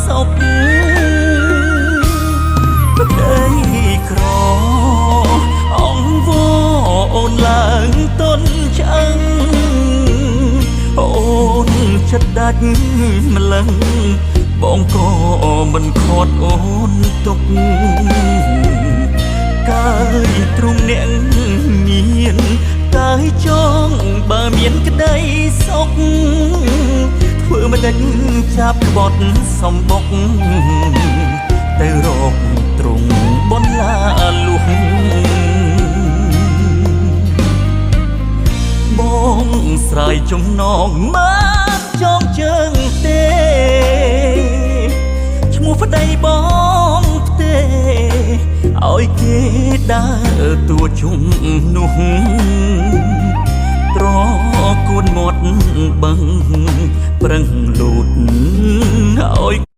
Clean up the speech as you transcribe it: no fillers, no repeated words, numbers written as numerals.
សុខដីក្រអង្វរអូនឡើងតន់ឆ្អឹងអូនចិត្តដាច់ម្លឹងបងក៏មិនខត់អូនទុកកាយទ្រង់អ្នកមានកាយចងបើមានក្តីសុខធ្វើមិនដេញចាប់ក្បត់សំបុកទៅរកទ្រង់បនឡាលុះបងស្រ័យចំណងមកចងជើងទេឈ្មោះប្តីបងផ្ទេឲ្យគេដើរតួជុំនោះត្រកួនមាត់បឹងប្រឹងលូតឲ្យ